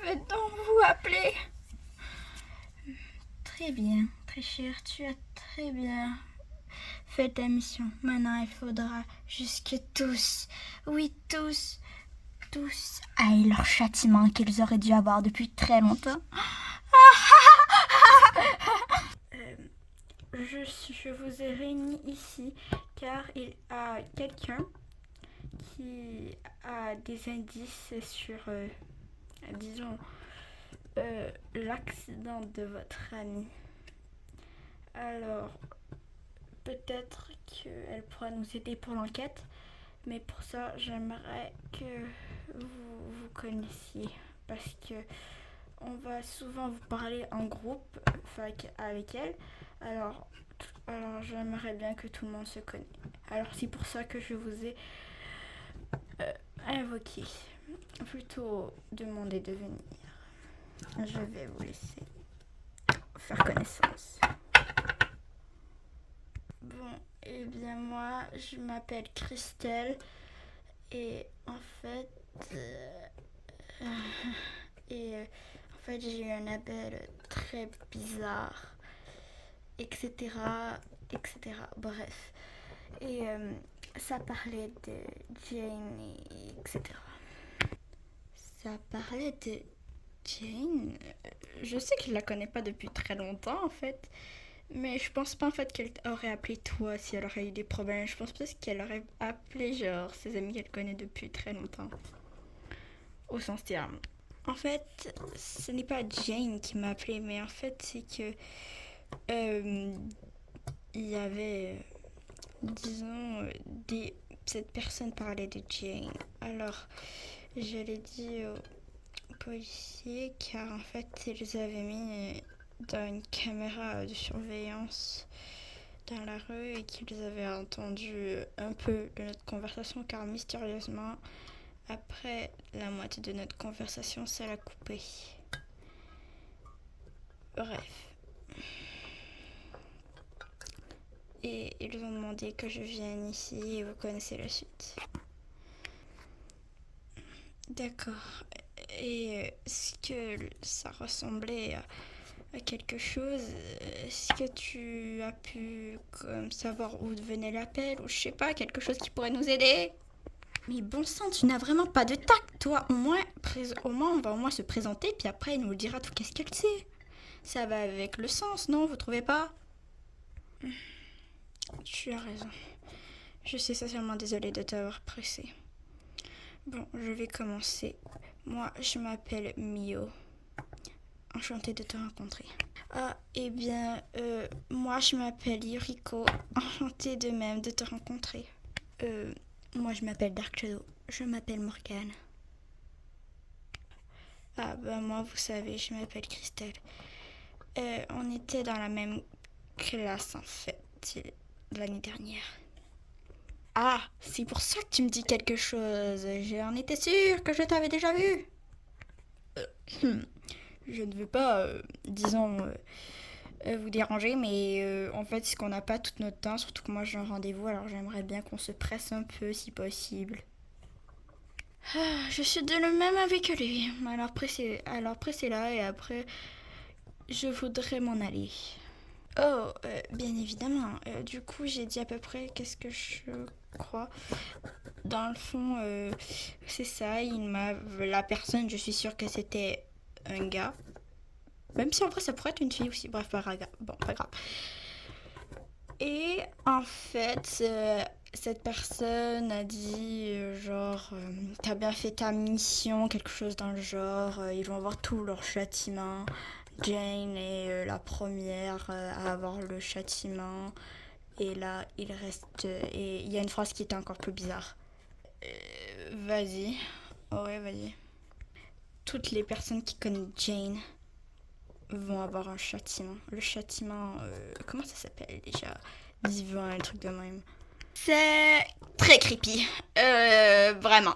vais donc vous appeler. Très bien, très cher, tu as très bien fait ta mission. Maintenant, il faudra juste que tous, oui tous aillent leur châtiment qu'ils auraient dû avoir depuis très longtemps. Je vous ai réunis ici car il y a quelqu'un qui a des indices sur, disons, l'accident de votre amie. Alors, peut-être qu'elle pourra nous aider pour l'enquête, mais pour ça, j'aimerais que vous connaissiez, parce que on va souvent vous parler en groupe avec elle. Alors, j'aimerais bien que tout le monde se connaisse. Alors c'est pour ça que je vous ai invoqué, plutôt demandé de venir. Je vais vous laisser faire connaissance. Bon, eh bien moi, je m'appelle Christelle et en fait, en fait j'ai eu un appel très bizarre, etc., etc. Bref, et ça parlait de Jane, etc. Ça parlait de Jane. Je sais que je la connais pas depuis très longtemps en fait. Mais je pense pas en fait qu'elle aurait appelé toi si elle aurait eu des problèmes. Je pense plus qu'elle aurait appelé genre ses amis qu'elle connaît depuis très longtemps. Au sens terme. En fait, ce n'est pas Jane qui m'a appelé, mais en fait c'est que il y avait, disons, cette personne parlait de Jane. Alors, je l'ai dit aux policiers car en fait ils avaient mis dans une caméra de surveillance dans la rue et qu'ils avaient entendu un peu de notre conversation car mystérieusement, après la moitié de notre conversation, ça l'a coupé. Bref. Et ils ont demandé que je vienne ici et vous connaissez la suite. D'accord. Et est-ce que ça ressemblait à quelque chose? Est-ce que tu as pu comme savoir où venait l'appel ou je sais pas, quelque chose qui pourrait nous aider? Mais bon sang, tu n'as vraiment pas de tact, toi. Au moins, on va au moins se présenter, puis après, elle nous dira tout qu'est-ce qu'elle sait. Ça va avec le sens, non? Vous trouvez pas? Tu as raison. Je suis sincèrement désolée de t'avoir pressé. Bon, je vais commencer. Moi, je m'appelle Mio. Enchantée de te rencontrer. Ah, eh bien, moi, je m'appelle Yuriko. Enchantée de même de te rencontrer. Moi, je m'appelle Dark Shadow. Je m'appelle Morgane. Ah, bah, moi, vous savez, je m'appelle Christelle. On était dans la même classe, en fait, l'année dernière. Ah, c'est pour ça que tu me dis quelque chose. J'en étais sûre que je t'avais déjà vu. Je ne veux pas, disons, vous déranger, mais en fait, c'est qu'on n'a pas tout notre temps, surtout que moi j'ai un rendez-vous, alors j'aimerais bien qu'on se presse un peu si possible. Ah, je suis de le même avec lui. Alors pressez-la et après, je voudrais m'en aller. Oh, bien évidemment. Du coup, j'ai dit à peu près qu'est-ce que je crois. Dans le fond, c'est ça. La personne, je suis sûre que c'était un gars. Même si en vrai, ça pourrait être une fille aussi. Bref, pas grave. Bon, pas grave. Et en fait, cette personne a dit genre, t'as bien fait ta mission, quelque chose dans le genre. Ils vont avoir tout leur châtiment. Jane est la première à avoir le châtiment. Et là, il reste. Et il y a une phrase qui était encore plus bizarre. Vas-y. Ouais, vas-y. Toutes les personnes qui connaissent Jane vont avoir un châtiment. Le châtiment. Comment ça s'appelle déjà? Divin, un truc de même. C'est très creepy. Vraiment.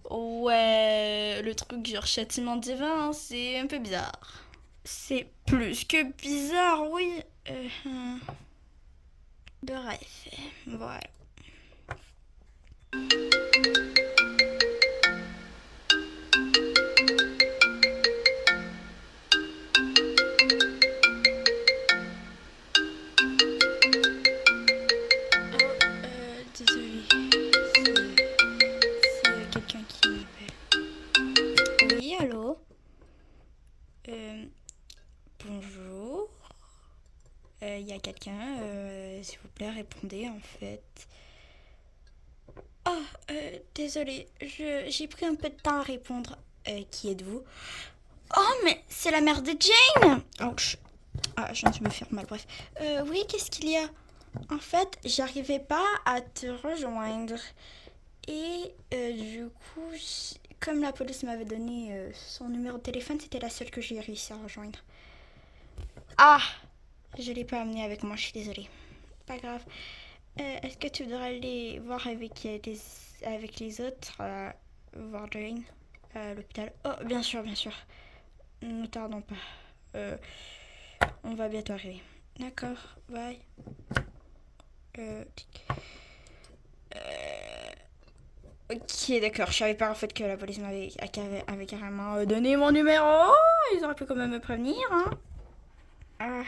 Ouais, le truc genre châtiment divin, c'est un peu bizarre. C'est plus que bizarre, oui. Bref, voilà. y a quelqu'un, s'il vous plaît, répondez en fait. Oh, désolée, j'ai pris un peu de temps à répondre. Qui êtes-vous? Oh, mais c'est la mère de Jane! Oh, je viens de me faire mal, bref. Oui, qu'est-ce qu'il y a? En fait, j'arrivais pas à te rejoindre. Et du coup, comme la police m'avait donné son numéro de téléphone, c'était la seule que j'ai réussi à rejoindre. Ah! Je l'ai pas amené avec moi, je suis désolée. Pas grave. Est-ce que tu voudrais aller voir avec les autres, voir Jane à l'hôpital? Oh, bien sûr, bien sûr. Ne tardons pas. On va bientôt arriver. D'accord, bye. Ok, d'accord. Je savais pas en fait que la police avait carrément donné mon numéro. Ils auraient pu quand même me prévenir, hein. Ah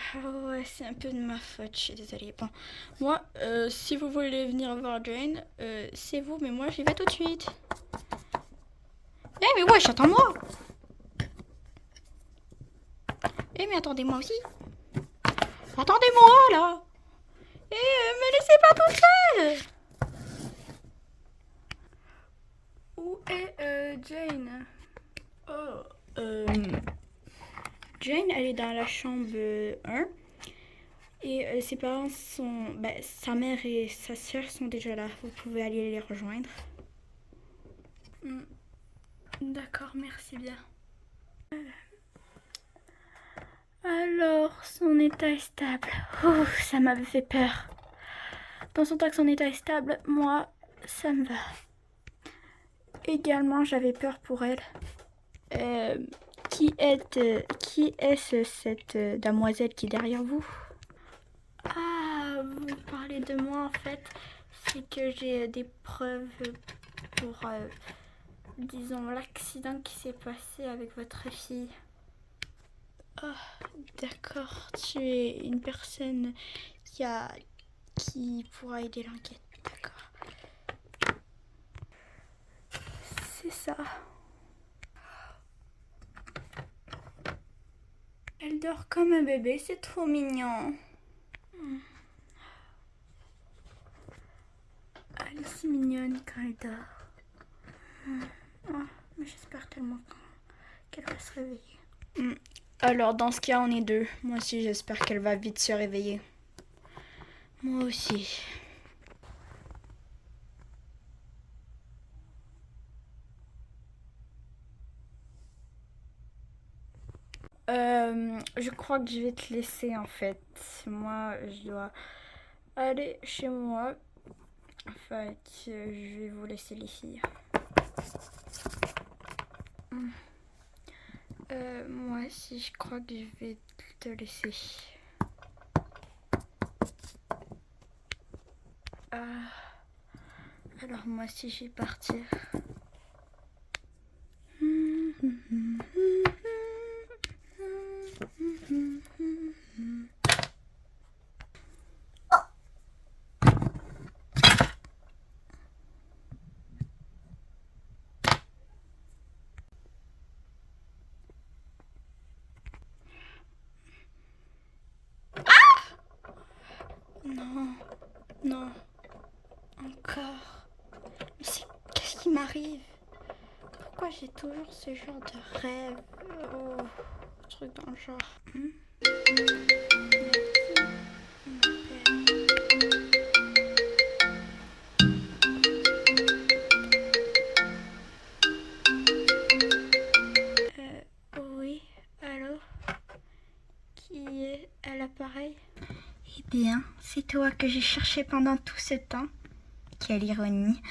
ouais, c'est un peu de ma faute, je suis désolée. Bon, moi, si vous voulez venir voir Jane, c'est vous, mais moi j'y vais tout de suite. Eh mais wesh, attends-moi. Eh mais attendez-moi aussi. Attendez-moi là. Eh, me laissez pas toute seule. Où est Jane? Oh, Jane, elle est dans la chambre 1. Et ses parents sont... sa mère et sa sœur sont déjà là. Vous pouvez aller les rejoindre. D'accord, merci bien. Alors, son état est stable. Ouf, ça m'avait fait peur. Pensant que son état est stable, moi, ça me va. Également, j'avais peur pour elle. Qui est-ce cette damoiselle qui est derrière vous? Ah, vous parlez de moi en fait. C'est que j'ai des preuves pour, disons, l'accident qui s'est passé avec votre fille. Oh, d'accord. Tu es une personne qui pourra aider l'enquête. D'accord. C'est ça. Elle dort comme un bébé, c'est trop mignon. Elle est si mignonne quand elle dort. Oh, mais j'espère tellement qu'elle va se réveiller. Alors, dans ce cas, on est deux. Moi aussi, j'espère qu'elle va vite se réveiller. Moi aussi. Je crois que je vais te laisser en fait. Moi, je dois aller chez moi. Enfin, je vais vous laisser les filles. Moi aussi, je crois que je vais te laisser. Alors moi aussi, je vais partir. Non, non, encore. Mais qu'est-ce qui m'arrive? Pourquoi j'ai toujours ce genre de rêve? Oh, truc dans le genre. Oui, allô? Qui est à l'appareil? Eh bien, c'est toi que j'ai cherché pendant tout ce temps. Quelle ironie.